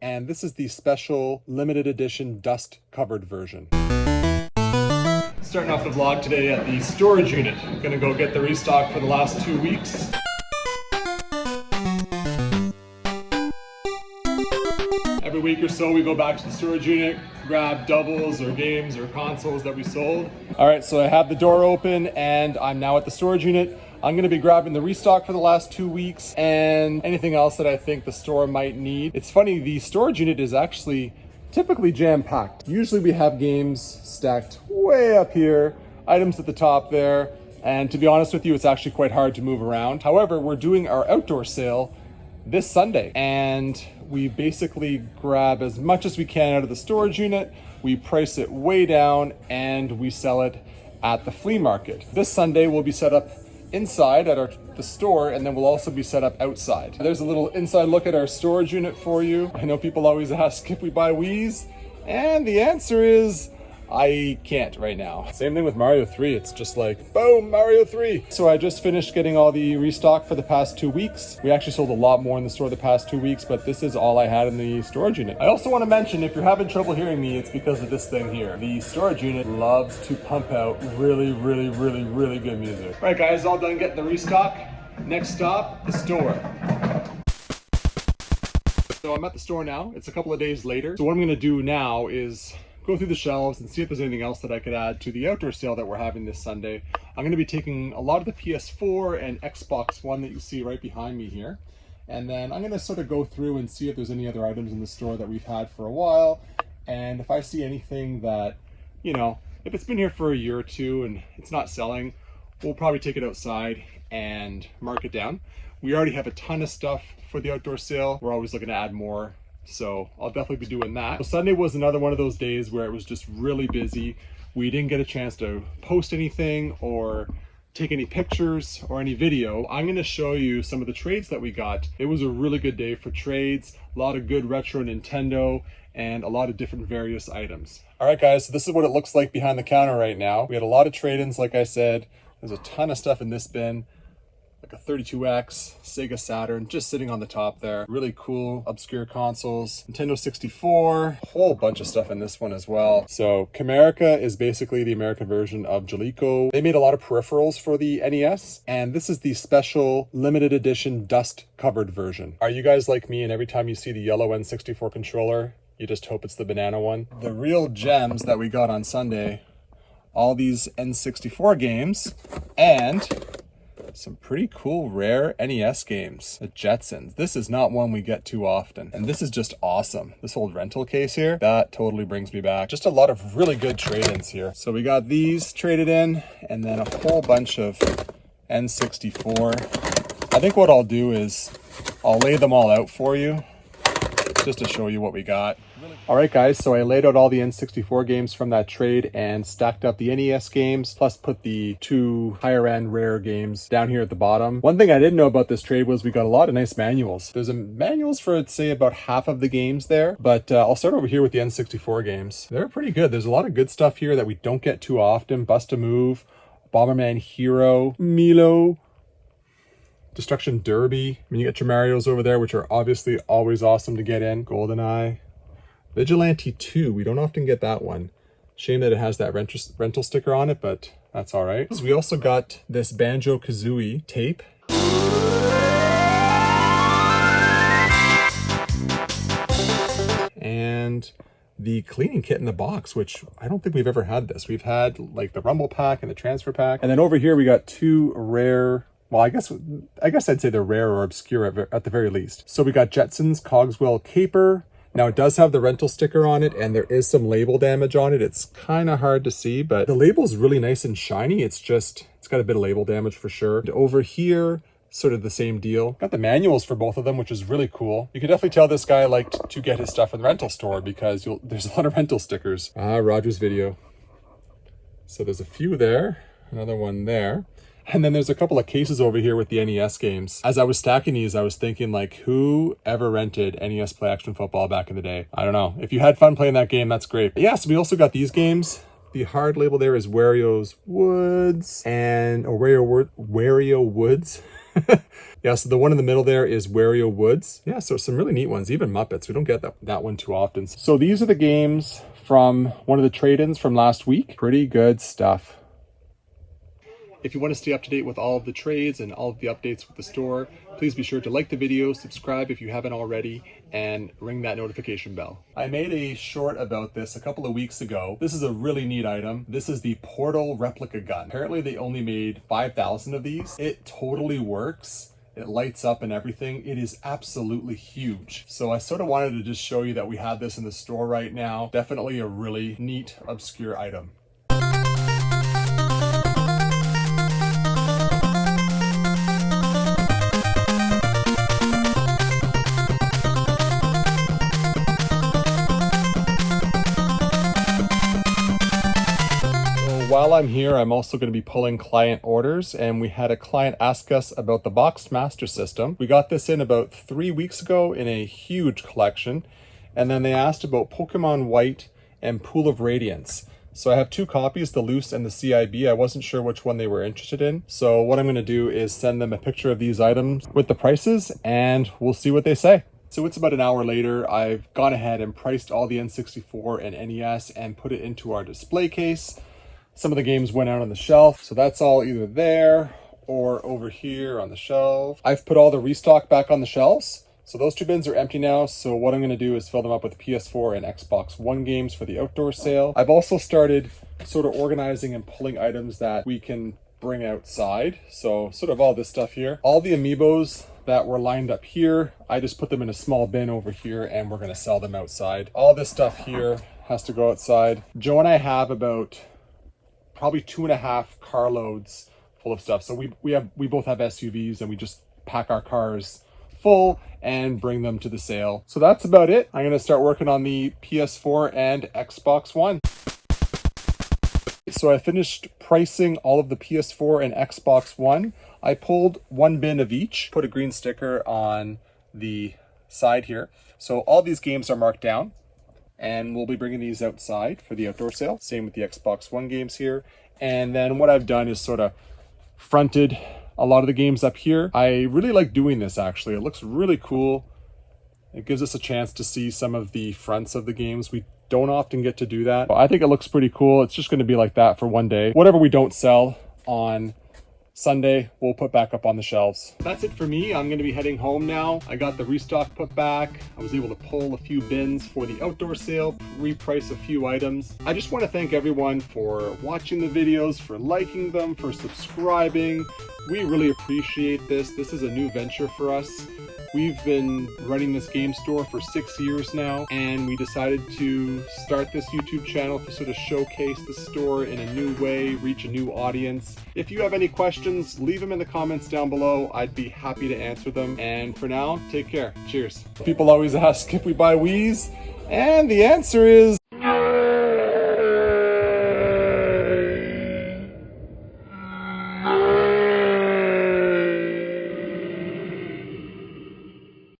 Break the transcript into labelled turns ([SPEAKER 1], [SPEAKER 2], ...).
[SPEAKER 1] and this is the special limited edition dust covered version. Starting off the vlog today at the storage unit. I'm gonna go get the restock for the last 2 weeks. Every week or so we go back to the storage unit, grab doubles or games or consoles that we sold. All right, so I have the door open and I'm now at the storage unit. I'm gonna be grabbing the restock for the last 2 weeks and anything else that I think the store might need. It's funny, the storage unit is actually typically jam-packed. Usually we have games stacked way up here, items at the top there, and to be honest with you, it's actually quite hard to move around. However, we're doing our outdoor sale this Sunday, and we basically grab as much as we can out of the storage unit, we price it way down, and we sell it at the flea market. This Sunday we'll be set up inside at the store, and then we'll also be set up outside. There's a little inside look at our storage unit for you. I know people always ask if we buy Wii's, and the answer is I can't right now. Same thing with Mario 3. It's just like, boom, Mario 3. So I just finished getting all the restock for the past 2 weeks. We actually sold a lot more in the store the past 2 weeks, but this is all I had in the storage unit. I also want to mention, if you're having trouble hearing me, it's because of this thing here. The storage unit loves to pump out really good music. All right, guys, all done getting the restock. Next stop, the store. So I'm at the store now. It's a couple of days later. So what I'm gonna do now is go through the shelves and see if there's anything else that I could add to the outdoor sale that we're having this Sunday. I'm going to be taking a lot of the PS4 and Xbox One that you see right behind me here. And then I'm going to sort of go through and see if there's any other items in the store that we've had for a while. And if I see anything that, you know, if it's been here for a year or two and it's not selling, we'll probably take it outside and mark it down. We already have a ton of stuff for the outdoor sale. We're always looking to add more. So I'll definitely be doing that. So Sunday was another one of those days where it was just really busy. We didn't get a chance to post anything or take any pictures or any video. I'm going to show you some of the trades that we got. It was a really good day for trades, a lot of good retro Nintendo, and a lot of different various items. All right, guys, so this is what it looks like behind the counter right now. We had a lot of trade-ins, like I said. There's a ton of stuff in this bin. Like a 32X, Sega Saturn, just sitting on the top there. Really cool, obscure consoles. Nintendo 64, a whole bunch of stuff in this one as well. So Camerica is basically the American version of Jaleco. They made a lot of peripherals for the NES, and this is the special limited edition dust covered version. Are you guys like me and every time you see the yellow N64 controller, you just hope it's the banana one? The real gems that we got on Sunday, all these N64 games, and some pretty cool rare NES games. The Jetsons. This is not one we get too often. And this is just awesome. This old rental case here, that totally brings me back. Just a lot of really good trade-ins here. So we got these traded in, and then a whole bunch of N64. I think what I'll do is I'll lay them all out for you, just to show you what we got. All right, guys, so I laid out all the N64 games from that trade and stacked up the NES games, plus put the 2 higher end rare games down here at the bottom. One thing I didn't know about this trade was we got a lot of nice manuals. There's manuals for, I'd say, about half of the games there, but I'll start over here with the N64 games. They're pretty good. There's a lot of good stuff here that we don't get too often. Bust a Move, Bomberman Hero, Milo, Destruction Derby. I mean, you got your Marios over there, which are obviously always awesome to get in. GoldenEye. Vigilante 2, we don't often get that one. Shame that it has that rental sticker on it, but that's all right. So we also got this Banjo-Kazooie tape. And the cleaning kit in the box, which I don't think we've ever had this. We've had like the Rumble Pack and the Transfer Pack. And then over here we got 2 rare, well, I guess I'd say they're rare or obscure at the very least. So we got Jetsons Cogswell Caper. Now it does have the rental sticker on it and there is some label damage on it. It's kind of hard to see, but the label's really nice and shiny. It's got a bit of label damage for sure. And over here, sort of the same deal. Got the manuals for both of them, which is really cool. You can definitely tell this guy liked to get his stuff in the rental store because there's a lot of rental stickers. Roger's Video. So there's a few there, another one there. And then there's a couple of cases over here with the NES games. As I was stacking these, I was thinking like, who ever rented NES Play Action Football back in the day? I don't know. If you had fun playing that game, that's great. But yeah, so we also got these games. The hard label there is Wario's Woods and Wario Woods. Yeah, so the one in the middle there is Wario Woods. Yeah, so some really neat ones, even Muppets. We don't get that one too often. So these are the games from one of the trade-ins from last week. Pretty good stuff. If you want to stay up to date with all of the trades and all of the updates with the store, please be sure to like the video, subscribe if you haven't already, and ring that notification bell. I made a short about this a couple of weeks ago. This is a really neat item. This is the Portal replica gun. Apparently they only made 5,000 of these. It totally works. It lights up and everything. It is absolutely huge. So I sort of wanted to just show you that we had this in the store right now. Definitely a really neat, obscure item. While I'm here, I'm also going to be pulling client orders, and we had a client ask us about the Boxed Master System. We got this in about 3 weeks ago in a huge collection, and then they asked about Pokemon White and Pool of Radiance. So I have 2 copies, the loose and the CIB. I wasn't sure which one they were interested in. So what I'm going to do is send them a picture of these items with the prices, and we'll see what they say. So it's about an hour later. I've gone ahead and priced all the N64 and NES and put it into our display case. Some of the games went out on the shelf, so that's all either there or over here on the shelf. I've put all the restock back on the shelves, so those 2 bins are empty now. So what I'm going to do is fill them up with PS4 and Xbox One games for the outdoor sale. I've also started sort of organizing and pulling items that we can bring outside. So sort of all this stuff here. All the amiibos that were lined up here, I just put them in a small bin over here, and we're going to sell them outside. All this stuff here has to go outside. Joe and I have about probably 2.5 carloads full of stuff. So we both have SUVs, and we just pack our cars full and bring them to the sale. So that's about it. I'm going to start working on the PS4 and Xbox One. So I finished pricing all of the PS4 and Xbox One. I pulled 1 bin of each, put a green sticker on the side here. So all these games are marked down, and we'll be bringing these outside for the outdoor sale. Same with the Xbox One games here. And then what I've done is sort of fronted a lot of the games up here. I really like doing this, actually. It looks really cool. It gives us a chance to see some of the fronts of the games. We don't often get to do that. I think it looks pretty cool. It's just going to be like that for one day. Whatever we don't sell on Sunday, we'll put back up on the shelves. That's it for me. I'm going to be heading home now. I got the restock put back. I was able to pull a few bins for the outdoor sale, reprice a few items. I just want to thank everyone for watching the videos, for liking them, for subscribing. We really appreciate this. This is a new venture for us. We've been running this game store for 6 years now, and we decided to start this YouTube channel to sort of showcase the store in a new way, reach a new audience. If you have any questions, leave them in the comments down below. I'd be happy to answer them. And for now, take care. Cheers. People always ask if we buy Wii's, and the answer is